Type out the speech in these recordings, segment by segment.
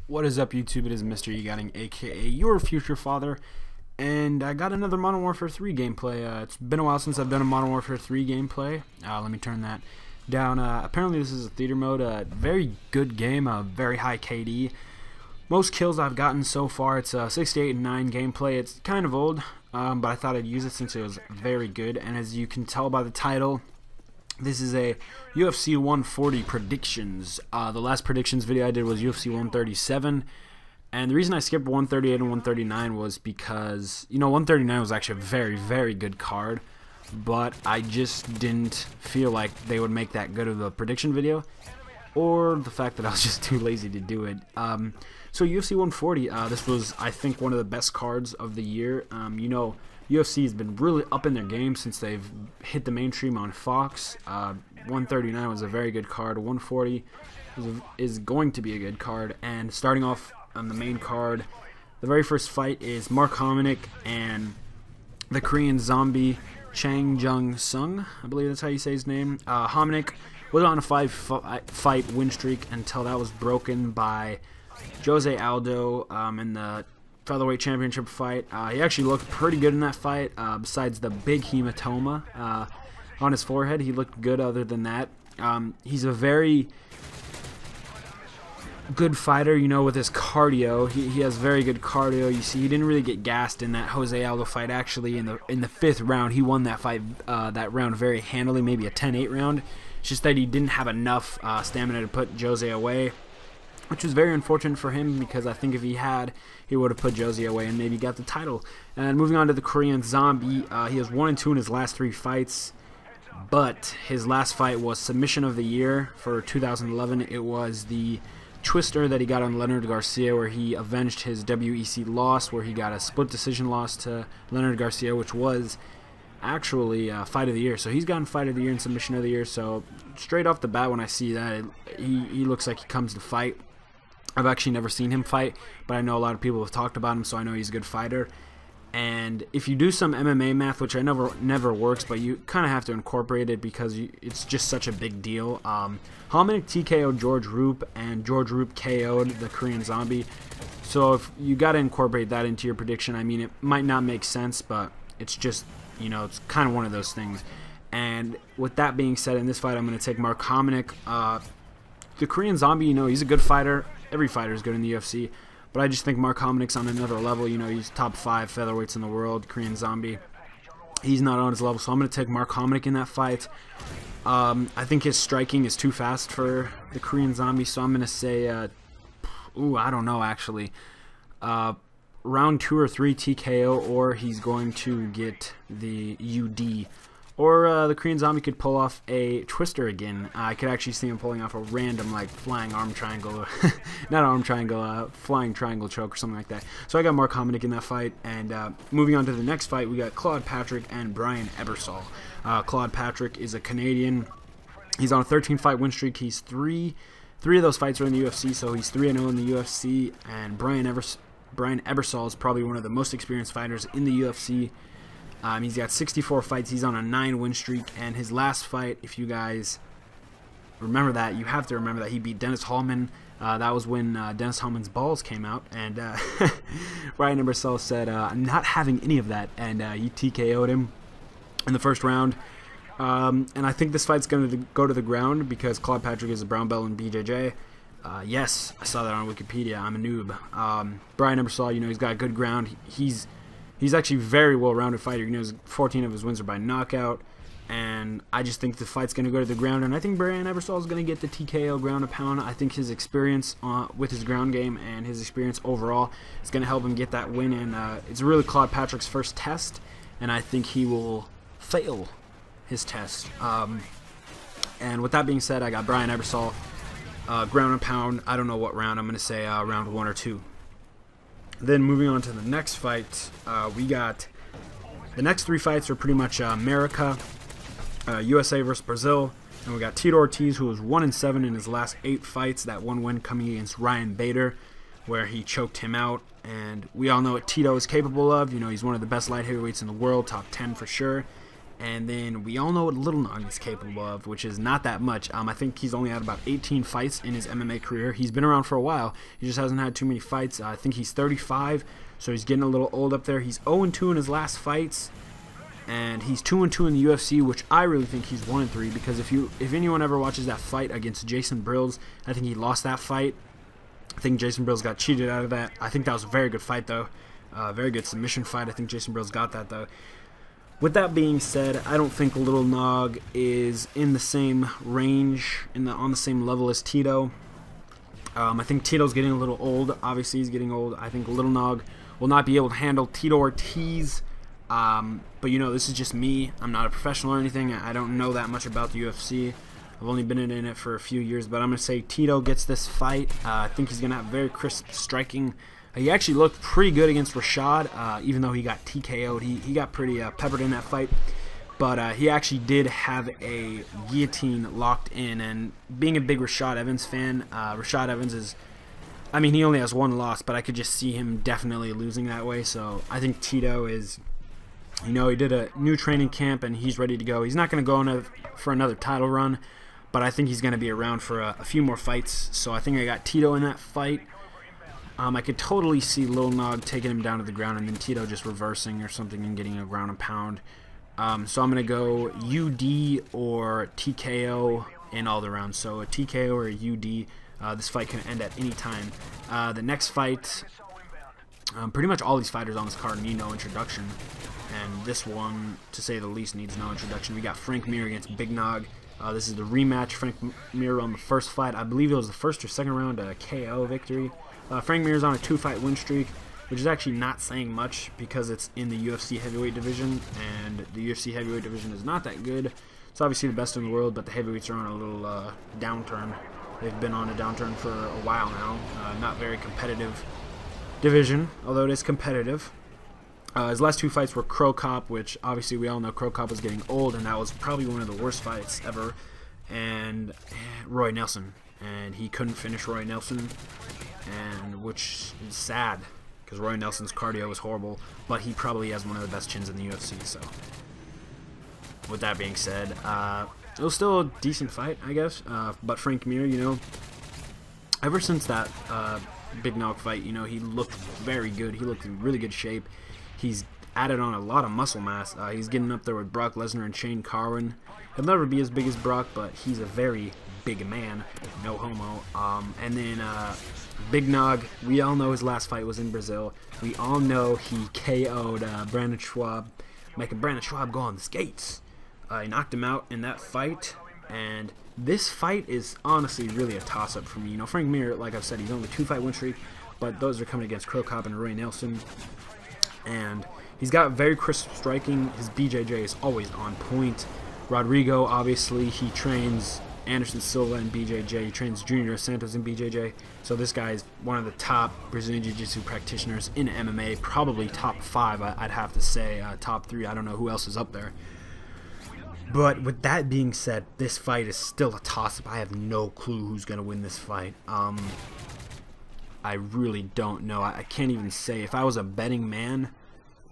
What is up, YouTube? It is Mr. Egoting, aka your future father, and I got another Modern Warfare 3 gameplay. It's been a while since I've done a Modern Warfare 3 gameplay. Let me turn that down. Apparently this is a theater mode. Very good game, very high KD. Most kills I've gotten so far, it's 68 and 9 gameplay. It's kind of old, but I thought I'd use it since it was very good. And as you can tell by the title, this is a UFC 140 predictions. The last predictions video I did was UFC 137. And the reason I skipped 138 and 139 was because, 139 was actually a very, very good card. But I just didn't feel like they would make that good of a prediction video. Or the fact that I was just too lazy to do it. So UFC 140, this was, I think, one of the best cards of the year. UFC has been really up in their game since they've hit the mainstream on Fox. 139 was a very good card. 140 is going to be a good card. And starting off on the main card, the very first fight is Mark Hominick and the Korean zombie Chang Jung Sung. I believe that's how you say his name. Hominick was on a fight win streak until that was broken by Jose Aldo in the featherweight championship fight. He actually looked pretty good in that fight. Besides the big hematoma on his forehead, he looked good other than that. He's a very good fighter, with his cardio. He has very good cardio. You see, he didn't really get gassed in that Jose Aldo fight. Actually, in the fifth round, he won that fight, that round very handily, maybe a 10-8 round. It's just that he didn't have enough stamina to put Jose away, which was very unfortunate for him, because I think if he had, he would have put Jose away and maybe got the title. And moving on to the Korean zombie, he has 1-2 in his last 3 fights, but his last fight was submission of the year for 2011. It was the twister that he got on Leonard Garcia, where he avenged his WEC loss, where he got a split decision loss to Leonard Garcia, which was actually fight of the year. So he's gotten fight of the year and submission of the year. So straight off the bat, when I see that, he looks like he comes to fight. I've actually never seen him fight, but I know a lot of people have talked about him, so I know he's a good fighter. And if you do some MMA math, which I never works, but you kind of have to incorporate it because it's just such a big deal. Hominick TKO'd George Roop, and George Roop KO'd the Korean zombie. So if you got to incorporate that into your prediction, I mean, it might not make sense, but it's just, it's kind of one of those things. And with that being said, in this fight, I'm going to take Mark Hominick. The Korean zombie, he's a good fighter. Every fighter is good in the UFC, but I just think Mark Hominick's on another level. He's top 5 featherweights in the world. Korean zombie, he's not on his level, so I'm going to take Mark Hominick in that fight. I think his striking is too fast for the Korean zombie, so I'm going to say, I don't know actually. Round 2 or 3 TKO, or he's going to get the UD. Or the Korean zombie could pull off a twister again. I could actually see him pulling off a random, flying arm triangle. Not arm triangle, flying triangle choke or something like that. So I got Mark Hominick in that fight. And moving on to the next fight, we got Claude Patrick and Brian Ebersol. Claude Patrick is a Canadian. He's on a 13-fight win streak. He's three of those fights are in the UFC, so he's 3-0 in the UFC. And Brian Ebersol is probably one of the most experienced fighters in the UFC. He's got 64 fights. He's on a 9-win streak, and his last fight, if you guys remember that, you have to remember that he beat Dennis Hallman. That was when Dennis Hallman's balls came out, and Brian Ebersol said, "I'm not having any of that," and he TKO'd him in the first round. And I think this fight's going to go to the ground because Claude Patrick is a brown belt in BJJ. Yes, I saw that on Wikipedia. I'm a noob. Brian Ebersol, he's got good ground. He's actually a very well-rounded fighter. 14 of his wins are by knockout, and I just think the fight's going to go to the ground, and I think Brian Ebersol is going to get the TKO ground and pound. I think his experience with his ground game and his experience overall is going to help him get that win, and it's really Claude Patrick's first test, and I think he will fail his test. And with that being said, I got Brian Ebersol, ground and pound. I don't know what round. I'm going to say round 1 or 2. Then moving on to the next fight, we got the next 3 fights are pretty much America, USA versus Brazil, and we got Tito Ortiz, who was 1-7 in his last 8 fights. That one win coming against Ryan Bader, where he choked him out, and we all know what Tito is capable of. He's one of the best light heavyweights in the world, top 10 for sure. And then we all know what Little Nog is capable of, which is not that much. I think he's only had about 18 fights in his MMA career. He's been around for a while. He just hasn't had too many fights. I think he's 35, so he's getting a little old up there. He's 0-2 in his last fights, and he's 2-2 in the UFC, which I really think he's 1-3, because if anyone ever watches that fight against Jason Brills, I think he lost that fight. I think Jason Brills got cheated out of that. I think that was a very good fight, though. Very good submission fight. I think Jason Brills got that, though. With that being said, I don't think Little Nog is in the same range, on the same level as Tito. I think Tito's getting a little old. Obviously, he's getting old. I think Little Nog will not be able to handle Tito Ortiz. But, you know, this is just me. I'm not a professional or anything. I don't know that much about the UFC. I've only been in it for a few years. But I'm going to say Tito gets this fight. I think he's going to have very crisp striking. He actually looked pretty good against Rashad, even though he got TKO'd. He got pretty peppered in that fight. But he actually did have a guillotine locked in. And being a big Rashad Evans fan, Rashad Evans is, I mean, he only has one loss, but I could just see him definitely losing that way. So I think Tito is, you know, he did a new training camp and he's ready to go. He's not going to go for another title run, but I think he's going to be around for a few more fights. So I think I got Tito in that fight. I could totally see Lil Nog taking him down to the ground and then Tito just reversing or something and getting a ground and pound. So I'm going to go UD or TKO in all the rounds. So a TKO or a UD. This fight can end at any time. The next fight, pretty much all these fighters on this card need no introduction. And this one, to say the least, needs no introduction. We got Frank Mir against Big Nog. This is the rematch. Frank Mir on the first fight. I believe it was the first or second round KO victory. Frank Mir's on a 2-fight win streak, which is actually not saying much because it's in the UFC heavyweight division, and the UFC heavyweight division is not that good. It's obviously the best in the world, but the heavyweights are on a little downturn. They've been on a downturn for a while now. Not very competitive division, although it is competitive. His last two fights were Crow Cop, which obviously we all know Crow Cop was getting old, and that was probably one of the worst fights ever, and Roy Nelson. And he couldn't finish Roy Nelson, and which is sad because Roy Nelson's cardio is horrible, but he probably has one of the best chins in the UFC. So with that being said, it was still a decent fight, I guess. But Frank Mir, you know, ever since that Big Nog fight, you know, he looked very good. He looked in really good shape. He's added on a lot of muscle mass. He's getting up there with Brock Lesnar and Shane Carwin. He'll never be as big as Brock, but he's a very big man, no homo. And then Big Nog, we all know his last fight was in Brazil. We all know he KO'd Brandon Schwab, making Brandon Schwab go on the skates. He knocked him out in that fight, and this fight is honestly really a toss-up for me. You know, Frank Mir, like I've said, he's only 2-fight win streak, but those are coming against Crow Cop and Roy Nelson. And he's got very crisp striking. His BJJ is always on point. Rodrigo, obviously, he trains Anderson Silva in BJJ. He trains Junior Santos in BJJ. So this guy is one of the top Brazilian Jiu-Jitsu practitioners in MMA. Probably top 5, I'd have to say. Top 3, I don't know who else is up there. But with that being said, this fight is still a toss-up. I have no clue who's going to win this fight. I really don't know. I can't even say. If I was a betting man,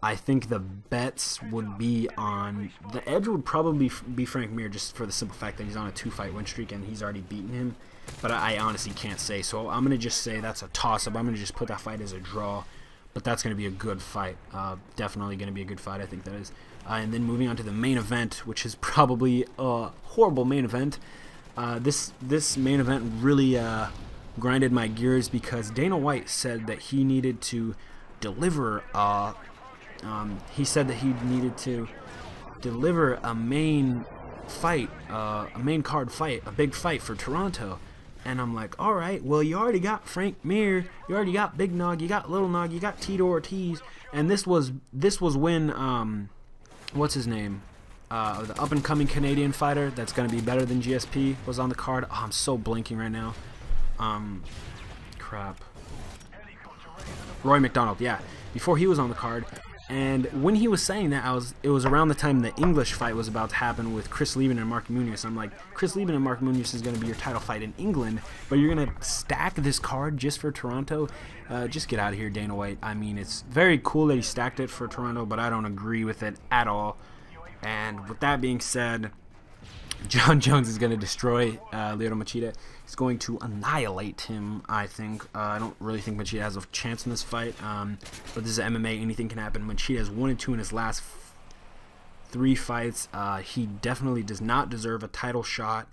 I think the bets would be on... The edge would probably be Frank Mir, just for the simple fact that he's on a 2-fight win streak and he's already beaten him. But I honestly can't say. So I'm going to just say that's a toss-up. I'm going to just put that fight as a draw. But that's going to be a good fight. Definitely going to be a good fight, I think that is. And then moving on to the main event, which is probably a horrible main event. This main event really grinded my gears because Dana White said that he needed to deliver a main fight, a main card fight, a big fight for Toronto. And I'm like, all right, well, you already got Frank Mir, you already got Big Nog, you got Little Nog, you got Tito Ortiz, and this was when what's his name, the up and coming Canadian fighter that's gonna be better than GSP was on the card. Oh, I'm so blinking right now. Crap. Roy McDonald, yeah, before he was on the card. And when he was saying that, it was around the time the English fight was about to happen with Chris Lieben and Mark Munoz. I'm like, Chris Lieben and Mark Munoz is going to be your title fight in England, but you're going to stack this card just for Toronto? Just get out of here, Dana White. I mean, it's very cool that he stacked it for Toronto, but I don't agree with it at all. And with that being said, John Jones is going to destroy Lyoto Machida. He's going to annihilate him, I think. I don't really think Machida has a chance in this fight. But this is MMA. Anything can happen. Machida has 1-2 in his last 3 fights. He definitely does not deserve a title shot.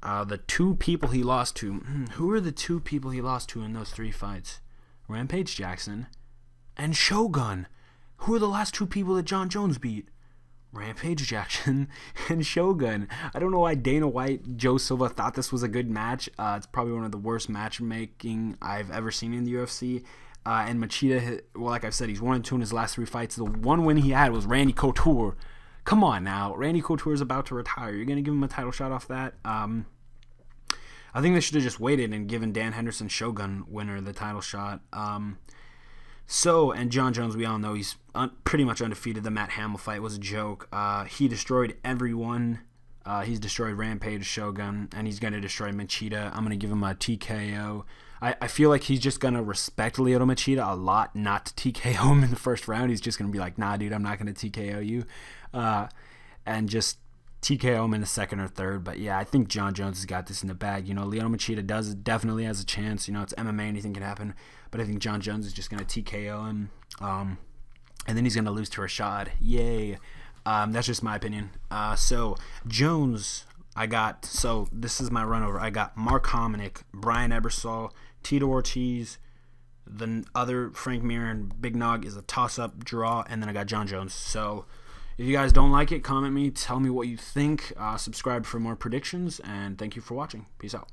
The 2 people he lost to. Who are the 2 people he lost to in those 3 fights? Rampage Jackson and Shogun. Who are the last 2 people that John Jones beat? Rampage Jackson and Shogun. I don't know why Dana White, Joe Silva thought this was a good match. It's probably one of the worst matchmaking I've ever seen in the UFC. And Machida, well, like I've said, he's 1-2 in his last 3 fights. The one win he had was Randy Couture. Come on now. Randy Couture is about to retire. You're going to give him a title shot off that? I think they should have just waited and given Dan Henderson Shogun winner the title shot. And John Jones, we all know he's pretty much undefeated. The Matt Hamill fight was a joke. He destroyed everyone. He's destroyed Rampage, Shogun, and he's going to destroy Machida. I'm going to give him a TKO. I feel like he's just going to respect Lyoto Machida a lot, not to TKO him in the first round. He's just going to be like, nah, dude, I'm not going to TKO you. And just TKO him in the second or third. But yeah, I think John Jones has got this in the bag. You know, Lyoto Machida definitely has a chance. You know, it's MMA, anything can happen. But I think John Jones is just going to TKO him. And then he's going to lose to Rashad. Yay. That's just my opinion. So Jones, this is my run over. I got Mark Hominick, Brian Ebersol, Tito Ortiz. The other, Frank Mir and Big Nog, is a toss-up draw. And then I got John Jones. So if you guys don't like it, comment me. Tell me what you think. Subscribe for more predictions. And thank you for watching. Peace out.